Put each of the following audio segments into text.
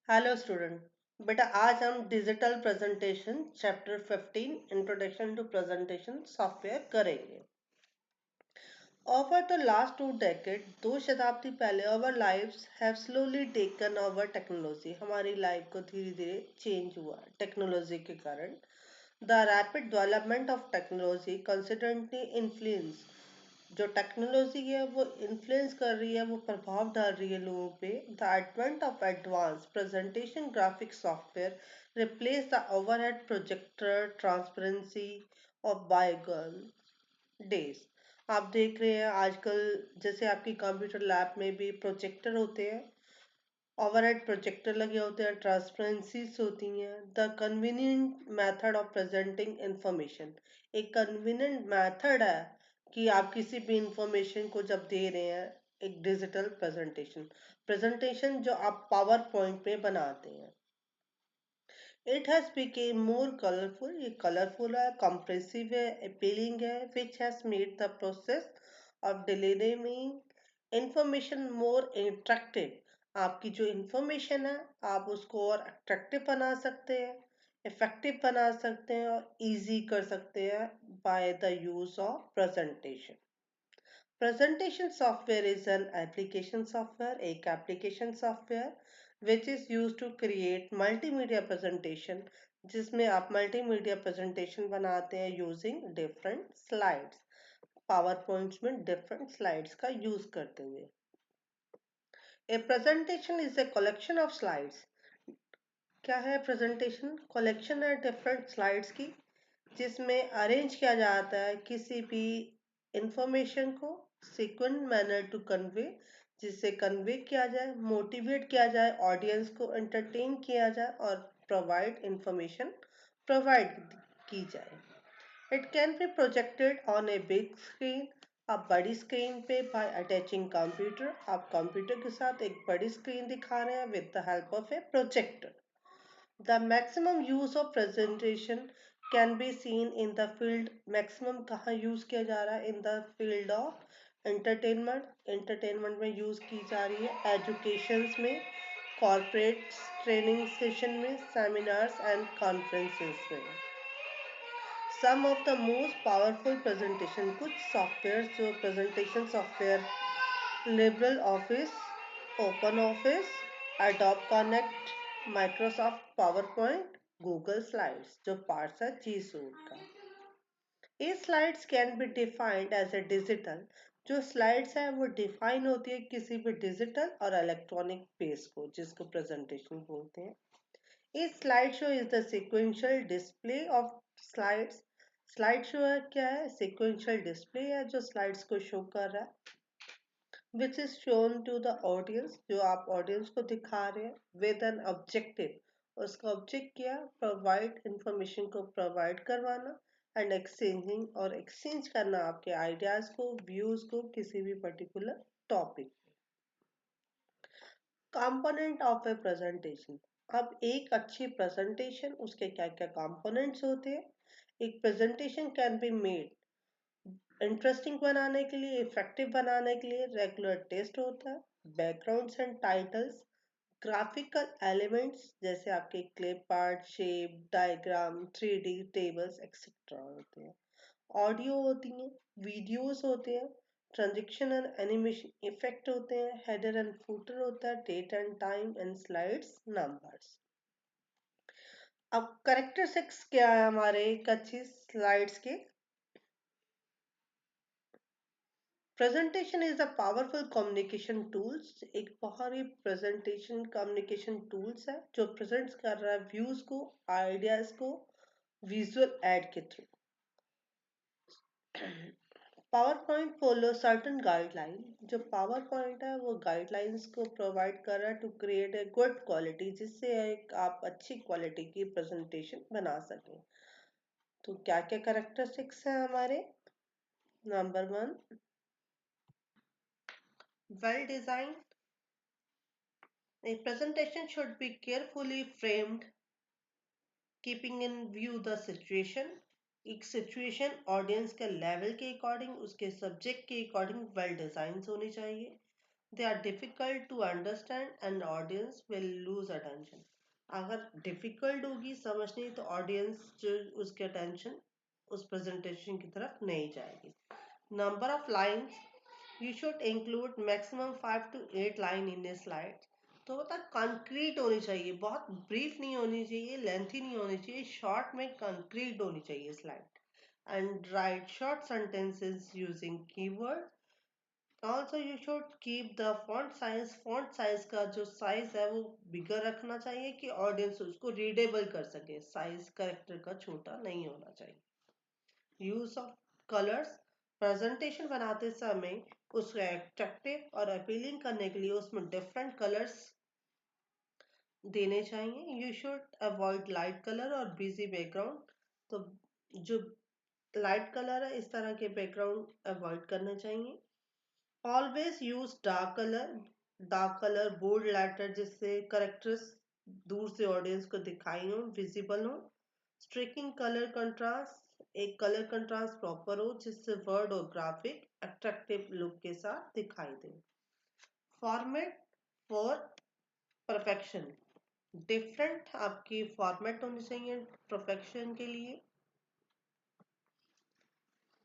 Hello student. बेटा आज हम digital presentation chapter 15 introduction to presentation software करेंगे। ओवर द लास्ट 2 decades, 2 शताब्दी पहले our lives have slowly taken over technology. हमारी लाइफ को धीरे धीरे चेंज हुआ टेक्नोलॉजी के कारण। The rapid development of technology consistently influence, जो टेक्नोलॉजी है वो इन्फ्लुएंस कर रही है, वो प्रभाव डाल रही है लोगों पे। The advent of advance presentation graphic software replace the overhead projector transparency of bygone days. आप देख रहे हैं आजकल जैसे आपकी कंप्यूटर लैब में भी प्रोजेक्टर होते हैं, ओवरहेड प्रोजेक्टर लगे होते हैं, ट्रांसपेरेंसीज होती हैं। The convenient method of presenting information, एक कन्वीनियंट मेथड है कि आप किसी भी इंफॉर्मेशन को जब दे रहे हैं। एक डिजिटल प्रेजेंटेशन प्रेजेंटेशन जो आप पावर पॉइंट पे बनाते हैं। It has became more colourful, ये कलरफुल है, कंप्रेसिव है, अपीलिंग है, which has made the process of delivering information more interactive. आपकी जो इंफॉर्मेशन है आप उसको और अट्रैक्टिव बना सकते हैं, इफेक्टिव बना सकते हैं और इजी कर सकते हैं by the use of presentation. Presentation software is an application software, एक application software which is used to create multimedia presentation, जिसमें आप multimedia presentation बनाते हैं using different slides, PowerPoints में different slides का use करते हुए। A presentation is a collection of slides. क्या है presentation? Collection है different slides की, जिसमें अरेंज किया जाता है किसी भी इंफॉर्मेशन को सीक्वेंट मैनर टू कन्वे, जिससे कन्वे किया जाए, मोटिवेट किया जाए, ऑडियंस को एंटरटेन किया जाए और प्रोवाइड इंफॉर्मेशन प्रोवाइड की जाए। It can be projected on a big screen, आप बड़ी स्क्रीन पे बाय अटैचिंग कंप्यूटर, आप कंप्यूटर के साथ एक बड़ी स्क्रीन दिखा रहे हैं with the help of A projector. The maximum use of presentation can be seen in the field, maximum कहाँ use किया जा रहा है, in the field of entertainment, entertainment में use की जा रही है, educations में, corporate training session में, seminars and conferences में। Some of the most powerful presentation, कुछ सॉफ्टवेयर जो presentation software, Libre Office, Open Office, Adobe Connect, Microsoft Power Point, Google Slides जो पार्ट्स है जी सूट का। ये slides can be defined as a digital, जो slides है वो define होती है किसी भी डिजिटल और इलेक्ट्रॉनिक बेस को, जिसको प्रेजेंटेशन बोलते हैं। ये slide show is the sequential display of slides. Slide show है क्या है? सिक्वेंशियल डिस्प्ले है जो स्लाइड्स को शो कर रहा है, which is shown to the audience, जो आप ऑडियंस को दिखा रहे हैं with an objective। उसका ऑब्जेक्ट क्या? प्रोवाइड इंफॉर्मेशन को प्रोवाइड करवाना एंड एक्सचेंजिंग, और एक्सचेंज करना आपके आइडियाज को, व्यूज को किसी भी particular topic. Component of A presentation, अब एक अच्छी प्रेजेंटेशन उसके क्या क्या कंपोनेंट्स होते हैं। एक presentation can be made interesting बनाने के लिए, इफेक्टिव बनाने के लिए रेगुलर टेस्ट होता है, backgrounds and titles, graphical elements जैसे आपके clip art, shape diagram, 3D tables etcetera होते हैं, ऑडियो होती हैं, वीडियोस होते हैं, ट्रांजेक्शन एंड एनिमेशन इफेक्ट होते हैं, हेडर एंड फुटर होता है, date and time and slides numbers. अब करेक्टरिस्टिक्स क्या है हमारे एक अच्छी स्लाइड्स के? Presentation is a powerful communication tools, एक बहुत ही प्रेजेंटेशन कम्युनिकेशन टूल्स है जो प्रेजेंट कर रहा है व्यूज को, आइडियाज को विजुअल एड के through. Power Point follow certain guideline, जो पावर पॉइंट है वो गाइडलाइंस को प्रोवाइड कर रहा है to create a good quality, जिससे एक आप अच्छी क्वालिटी की प्रेजेंटेशन बना सकें। तो क्या क्या करेक्टरिस्टिक्स हैं हमारे? Number 1, well design. A presentation should be carefully framed, keeping in view the situation. एक सिचुएशन ऑडियंस के लेवल के अकॉर्डिंग, उसके सब्जेक्ट के अकॉर्डिंग वेल डिजाइन होनी चाहिए। they are difficult to understand and audience will lose attention. अगर difficult होगी समझनी तो audience जो उसके attention उस presentation की तरफ नहीं जाएगी. Number of lines, you should include maximum 5 to 8 line in a slide. तो मतलब concrete होनी चाहिए, बहुत brief नहीं होनी चाहिए, lengthy नहीं होनी चाहिए, short में concrete होनी चाहिए slide. And write short sentences using keyword. Also you should keep the font size. Font size का जो size है वो bigger रखना चाहिए कि audience उसको readable कर सके. Size character का छोटा नहीं होना चाहिए. Use of colors. Presentation बनाते समय उसको attractive और appealing करने के लिए उसमें different colors देने चाहिए. You should avoid light color और busy background. तो जो light color है इस तरह के background avoid करने चाहिए. Always use dark color, bold letter जिससे characters दूर से audience को दिखाई हो, visible हो. Striking color contrast, एक color contrast proper हो जिससे word और graphic attractive look के साथ दिखाई दे. Format for perfection, different आपकी format होनी चाहिए perfection के लिए.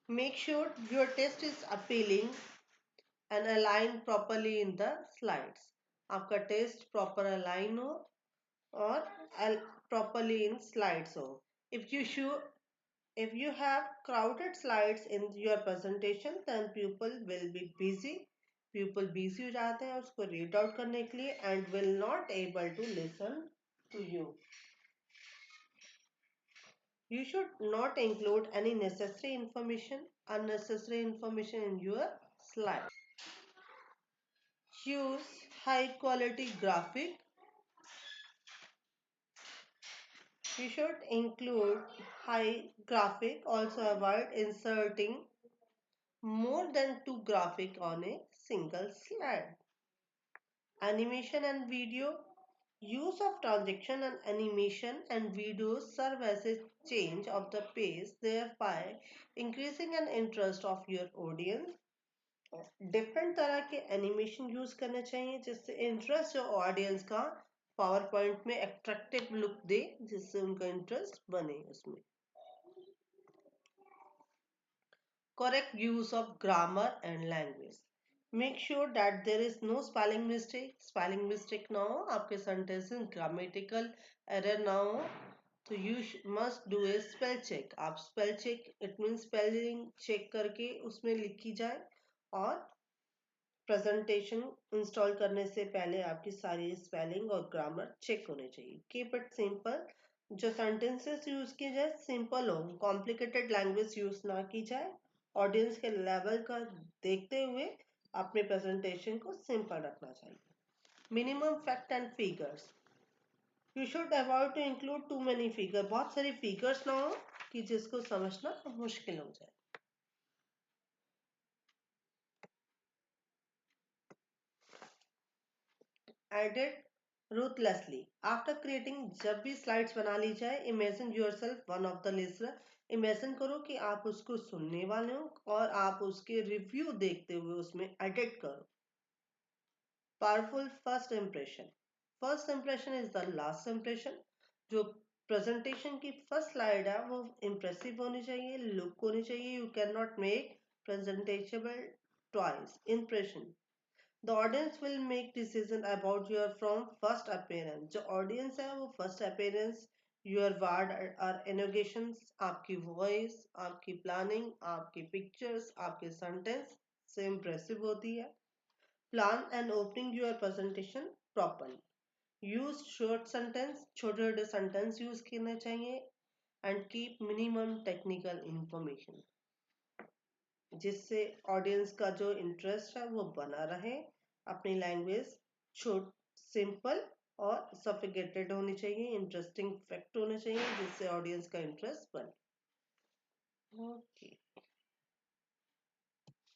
Make sure your text is appealing and align properly in the slides. आपका टेस्ट प्रॉपर अलाइन हो और properly in slides हो. If you show if you have crowded slides in your presentation, then people will be busy. People busy हो जाते हैं उसको read out करने के लिए and will not able to listen to you. You should not include any unnecessary information in your slide. Use high quality graphic. You should include high graphic. Also avoid inserting more than two graphic on a single slide. Animation and video. Use of transition and animation and videos serve as a change of the pace, thereby increasing an interest of your audience. Different तरह के animation use करने चाहिए जिससे interest जो audience का Power Point में attractive look दे जिससे उनका इंटरेस्ट बने उसमें. Correct use of grammar and language. Make sure that there is no spelling mistake ना हो, आपके सेंटेंस में ग्रामेटिकल एरर ना हो. तो you must do a spell check. आप spell check it mean spelling check करके उसमें लिखी जाए. और प्रेजेंटेशन इंस्टॉल करने से पहले आपकी सारी स्पेलिंग और ग्रामर चेक होने चाहिए. Keep it simple. जो सेंटेंसेस यूज किए जाए सिंपल हो, कॉम्प्लिकेटेड लैंग्वेज यूज ना की जाए. ऑडियंस के लेवल का देखते हुए अपने प्रेजेंटेशन को सिंपल रखना चाहिए. Minimum fact and figures. You should avoid to include too many figure. बहुत सारी फिगर्स ना हो कि जिसको समझना मुश्किल हो जाए. Added ruthlessly. After creating, जब भी स्लाइड्स बना ली जाए, imagine yourself one of the listener. Imagine करो कि आप उसको सुनने वाले हो और आप उसके रिव्यू देखते हुए उसमें एडिट करो. Powerful first impression. First impression is the last impression. जो प्रेजेंटेशन की फर्स्ट स्लाइड है वो इम्प्रेसिव होनी चाहिए, लुक होनी चाहिए. You can not make presentable twice. impression. The audience will make decision about your from first appearance. जो audience है वो first appearance, your word or innovations, आपकी voice, आपकी planning, आपकी pictures, आपके sentence से impressive होती है. Plan and opening your presentation properly. Use short sentence, छोटे छोटे sentence use करने चाहिए and keep minimum technical information. जिससे ऑडियंस का जो इंटरेस्ट है वो बना रहे. अपनी लैंग्वेज छोट सिंपल और सफिकेटेड होनी चाहिए. इंटरेस्टिंग फैक्ट होने चाहिए जिससे ऑडियंस का इंटरेस्ट बने. ओके.